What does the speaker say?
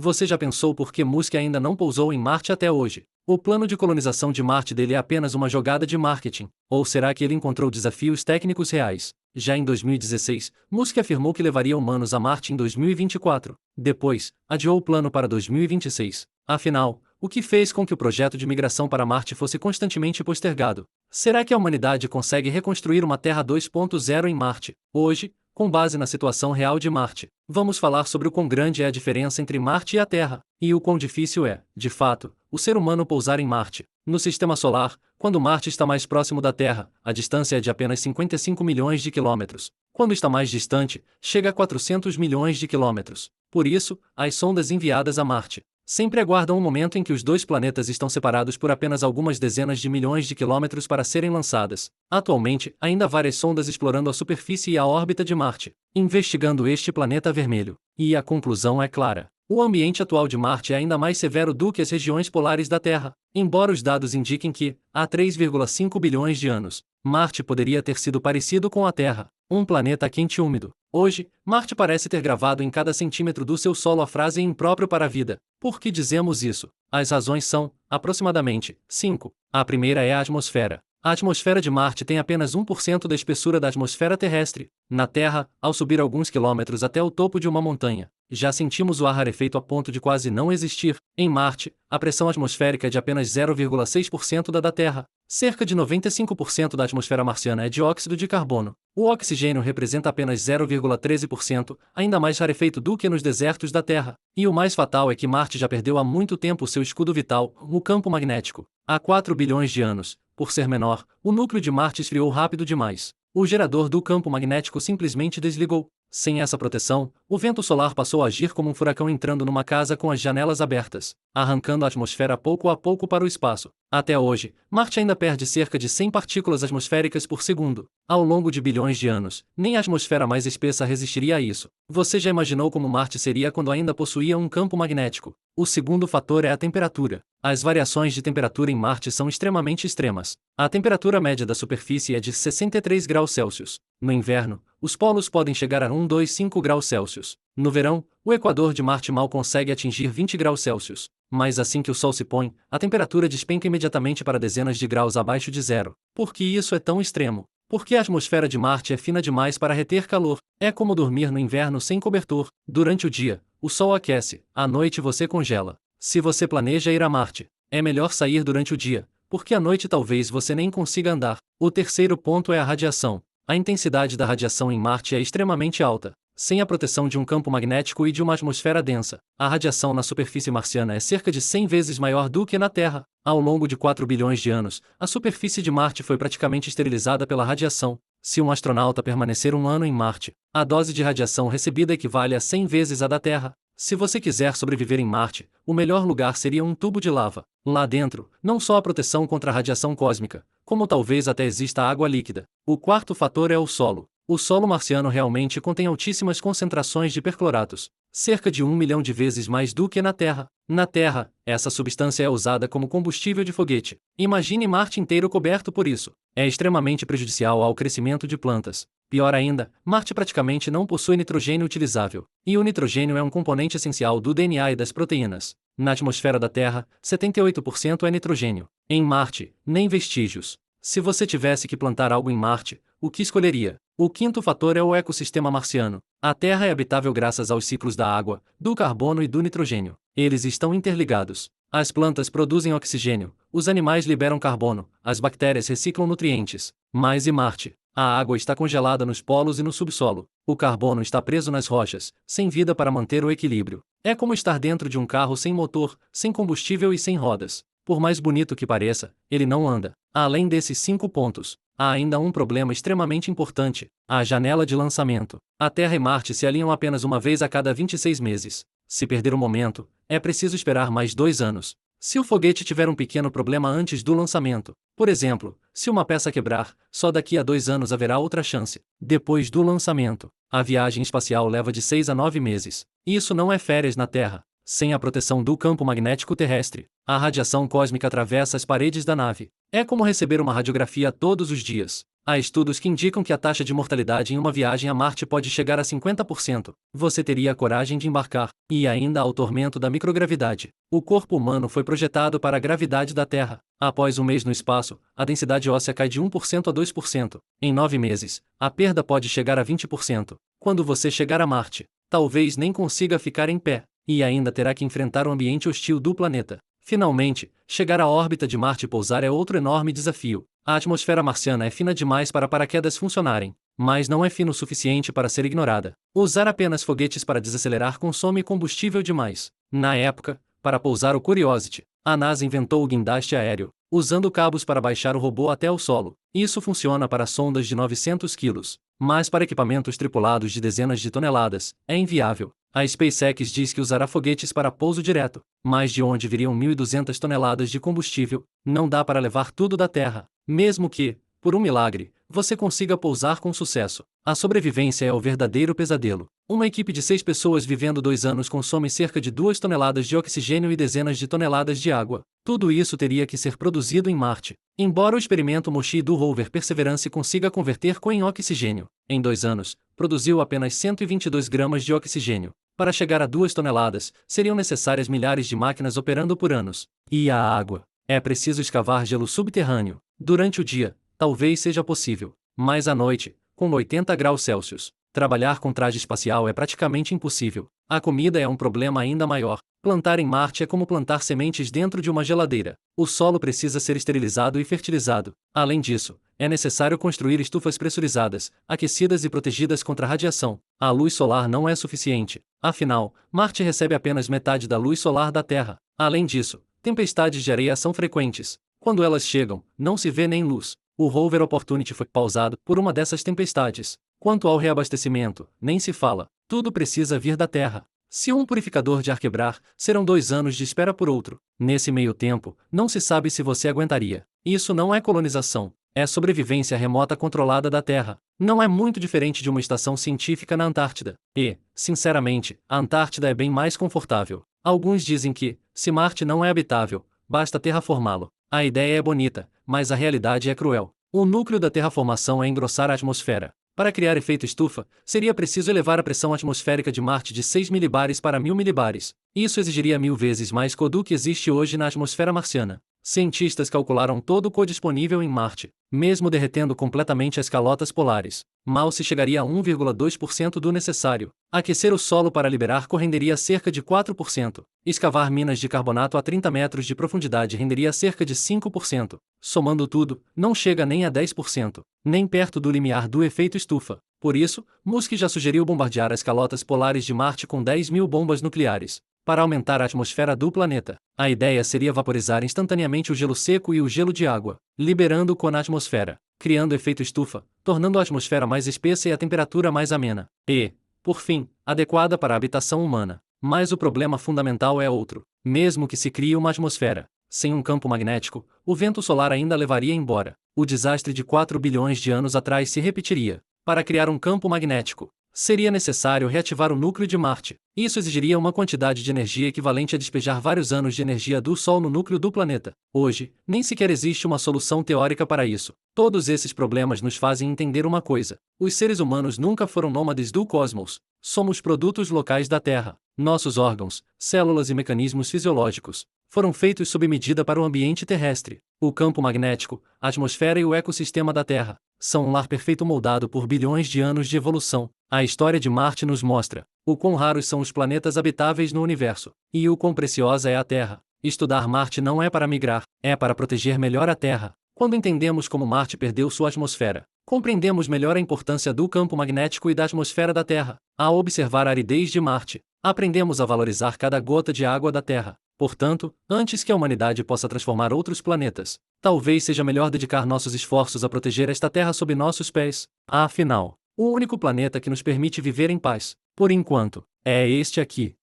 Você já pensou por que Musk ainda não pousou em Marte até hoje? O plano de colonização de Marte dele é apenas uma jogada de marketing, ou será que ele encontrou desafios técnicos reais? Já em 2016, Musk afirmou que levaria humanos a Marte em 2024. Depois, adiou o plano para 2026. Afinal, o que fez com que o projeto de migração para Marte fosse constantemente postergado? Será que a humanidade consegue reconstruir uma Terra 2.0 em Marte, hoje, com base na situação real de Marte? Vamos falar sobre o quão grande é a diferença entre Marte e a Terra, e o quão difícil é, de fato, o ser humano pousar em Marte. No Sistema Solar, quando Marte está mais próximo da Terra, a distância é de apenas 55 milhões de quilômetros. Quando está mais distante, chega a 400 milhões de quilômetros. Por isso, as sondas enviadas a Marte sempre aguardam um momento em que os dois planetas estão separados por apenas algumas dezenas de milhões de quilômetros para serem lançadas. Atualmente, ainda há várias sondas explorando a superfície e a órbita de Marte, investigando este planeta vermelho. E a conclusão é clara. O ambiente atual de Marte é ainda mais severo do que as regiões polares da Terra. Embora os dados indiquem que, há 3,5 bilhões de anos, Marte poderia ter sido parecido com a Terra, um planeta quente e úmido. Hoje, Marte parece ter gravado em cada centímetro do seu solo a frase impróprio para a vida. Por que dizemos isso? As razões são, aproximadamente, 5. A primeira é a atmosfera. A atmosfera de Marte tem apenas 1% da espessura da atmosfera terrestre. Na Terra, ao subir alguns quilômetros até o topo de uma montanha, já sentimos o ar rarefeito a ponto de quase não existir. Em Marte, a pressão atmosférica é de apenas 0,6% da Terra. Cerca de 95% da atmosfera marciana é dióxido de carbono. O oxigênio representa apenas 0,13%, ainda mais rarefeito do que nos desertos da Terra. E o mais fatal é que Marte já perdeu há muito tempo seu escudo vital, o campo magnético. Há 4 bilhões de anos, por ser menor, o núcleo de Marte esfriou rápido demais. O gerador do campo magnético simplesmente desligou. Sem essa proteção, o vento solar passou a agir como um furacão entrando numa casa com as janelas abertas, arrancando a atmosfera pouco a pouco para o espaço. Até hoje, Marte ainda perde cerca de 100 partículas atmosféricas por segundo. Ao longo de bilhões de anos, nem a atmosfera mais espessa resistiria a isso. Você já imaginou como Marte seria quando ainda possuía um campo magnético? O segundo fator é a temperatura. As variações de temperatura em Marte são extremamente extremas. A temperatura média da superfície é de 63 graus Celsius. No inverno, os polos podem chegar a 125 graus Celsius. No verão, o equador de Marte mal consegue atingir 20 graus Celsius. Mas assim que o Sol se põe, a temperatura despenca imediatamente para dezenas de graus abaixo de zero. Por que isso é tão extremo? Porque a atmosfera de Marte é fina demais para reter calor. É como dormir no inverno sem cobertor. Durante o dia, o Sol aquece, à noite você congela. Se você planeja ir a Marte, é melhor sair durante o dia, porque à noite talvez você nem consiga andar. O terceiro ponto é a radiação. A intensidade da radiação em Marte é extremamente alta. Sem a proteção de um campo magnético e de uma atmosfera densa, a radiação na superfície marciana é cerca de 100 vezes maior do que na Terra. Ao longo de 4 bilhões de anos, a superfície de Marte foi praticamente esterilizada pela radiação. Se um astronauta permanecer um ano em Marte, a dose de radiação recebida equivale a 100 vezes a da Terra. Se você quiser sobreviver em Marte, o melhor lugar seria um tubo de lava. Lá dentro, não só há proteção contra a radiação cósmica, como talvez até exista água líquida. O quarto fator é o solo. O solo marciano realmente contém altíssimas concentrações de percloratos, cerca de 1 milhão de vezes mais do que na Terra. Na Terra, essa substância é usada como combustível de foguete. Imagine Marte inteiro coberto por isso. É extremamente prejudicial ao crescimento de plantas. Pior ainda, Marte praticamente não possui nitrogênio utilizável, e o nitrogênio é um componente essencial do DNA e das proteínas. Na atmosfera da Terra, 78% é nitrogênio. Em Marte, nem vestígios. Se você tivesse que plantar algo em Marte, o que escolheria? O quinto fator é o ecossistema marciano. A Terra é habitável graças aos ciclos da água, do carbono e do nitrogênio. Eles estão interligados. As plantas produzem oxigênio, os animais liberam carbono, as bactérias reciclam nutrientes. Mas e Marte? A água está congelada nos polos e no subsolo. O carbono está preso nas rochas, sem vida para manter o equilíbrio. É como estar dentro de um carro sem motor, sem combustível e sem rodas. Por mais bonito que pareça, ele não anda. Além desses 5 pontos, há ainda um problema extremamente importante: a janela de lançamento. A Terra e Marte se alinham apenas uma vez a cada 26 meses. Se perder o momento, é preciso esperar mais 2 anos. Se o foguete tiver um pequeno problema antes do lançamento, por exemplo, se uma peça quebrar, só daqui a 2 anos haverá outra chance. Depois do lançamento, a viagem espacial leva de 6 a 9 meses. Isso não é férias na Terra. Sem a proteção do campo magnético terrestre, a radiação cósmica atravessa as paredes da nave. É como receber uma radiografia todos os dias. Há estudos que indicam que a taxa de mortalidade em uma viagem a Marte pode chegar a 50%. Você teria a coragem de embarcar? E ainda há o tormento da microgravidade. O corpo humano foi projetado para a gravidade da Terra. Após um mês no espaço, a densidade óssea cai de 1% a 2%. Em 9 meses, a perda pode chegar a 20%. Quando você chegar a Marte, talvez nem consiga ficar em pé, e ainda terá que enfrentar o ambiente hostil do planeta. Finalmente, chegar à órbita de Marte e pousar é outro enorme desafio. A atmosfera marciana é fina demais para paraquedas funcionarem, mas não é fina o suficiente para ser ignorada. Usar apenas foguetes para desacelerar consome combustível demais. Na época, para pousar o Curiosity, a NASA inventou o guindaste aéreo, usando cabos para baixar o robô até o solo. Isso funciona para sondas de 900 quilos, mas para equipamentos tripulados de dezenas de toneladas, é inviável. A SpaceX diz que usará foguetes para pouso direto, mas de onde viriam 1.200 toneladas de combustível? Não dá para levar tudo da Terra, mesmo que, por um milagre, você consiga pousar com sucesso. A sobrevivência é o verdadeiro pesadelo. Uma equipe de 6 pessoas vivendo 2 anos consome cerca de 2 toneladas de oxigênio e dezenas de toneladas de água. Tudo isso teria que ser produzido em Marte. Embora o experimento Moshi do rover Perseverance consiga converter coisa em oxigênio, em 2 anos, produziu apenas 122 gramas de oxigênio. Para chegar a 2 toneladas, seriam necessárias milhares de máquinas operando por anos. E a água? É preciso escavar gelo subterrâneo. Durante o dia, talvez seja possível, mas à noite, com 80 graus Celsius, trabalhar com traje espacial é praticamente impossível. A comida é um problema ainda maior. Plantar em Marte é como plantar sementes dentro de uma geladeira. O solo precisa ser esterilizado e fertilizado. Além disso, é necessário construir estufas pressurizadas, aquecidas e protegidas contra a radiação. A luz solar não é suficiente. Afinal, Marte recebe apenas metade da luz solar da Terra. Além disso, tempestades de areia são frequentes. Quando elas chegam, não se vê nem luz. O rover Opportunity foi pausado por uma dessas tempestades. Quanto ao reabastecimento, nem se fala. Tudo precisa vir da Terra. Se um purificador de ar quebrar, serão 2 anos de espera por outro. Nesse meio tempo, não se sabe se você aguentaria. Isso não é colonização. É sobrevivência remota controlada da Terra. Não é muito diferente de uma estação científica na Antártida. E, sinceramente, a Antártida é bem mais confortável. Alguns dizem que, se Marte não é habitável, basta terraformá-lo. A ideia é bonita, mas a realidade é cruel. O núcleo da terraformação é engrossar a atmosfera. Para criar efeito estufa, seria preciso elevar a pressão atmosférica de Marte de 6 milibares para 1000 milibares. Isso exigiria 1000 vezes mais CO do que existe hoje na atmosfera marciana. Cientistas calcularam todo o CO disponível em Marte, mesmo derretendo completamente as calotas polares. Mal se chegaria a 1,2% do necessário. Aquecer o solo para liberar CO renderia cerca de 4%. Escavar minas de carbonato a 30 metros de profundidade renderia cerca de 5%. Somando tudo, não chega nem a 10%, nem perto do limiar do efeito estufa. Por isso, Musk já sugeriu bombardear as calotas polares de Marte com 10.000 bombas nucleares, para aumentar a atmosfera do planeta. A ideia seria vaporizar instantaneamente o gelo seco e o gelo de água, liberando CO na atmosfera, criando efeito estufa, tornando a atmosfera mais espessa e a temperatura mais amena. E, por fim, adequada para a habitação humana. Mas o problema fundamental é outro. Mesmo que se crie uma atmosfera, sem um campo magnético, o vento solar ainda levaria embora. O desastre de 4 bilhões de anos atrás se repetiria. Para criar um campo magnético, seria necessário reativar o núcleo de Marte. Isso exigiria uma quantidade de energia equivalente a despejar vários anos de energia do Sol no núcleo do planeta. Hoje, nem sequer existe uma solução teórica para isso. Todos esses problemas nos fazem entender uma coisa: os seres humanos nunca foram nômades do cosmos. Somos produtos locais da Terra. Nossos órgãos, células e mecanismos fisiológicos foram feitos sob medida para o ambiente terrestre. O campo magnético, a atmosfera e o ecossistema da Terra são um lar perfeito moldado por bilhões de anos de evolução. A história de Marte nos mostra o quão raros são os planetas habitáveis no universo, e o quão preciosa é a Terra. Estudar Marte não é para migrar, é para proteger melhor a Terra. Quando entendemos como Marte perdeu sua atmosfera, compreendemos melhor a importância do campo magnético e da atmosfera da Terra. Ao observar a aridez de Marte, aprendemos a valorizar cada gota de água da Terra. Portanto, antes que a humanidade possa transformar outros planetas, talvez seja melhor dedicar nossos esforços a proteger esta Terra sob nossos pés. Afinal, o único planeta que nos permite viver em paz, por enquanto, é este aqui.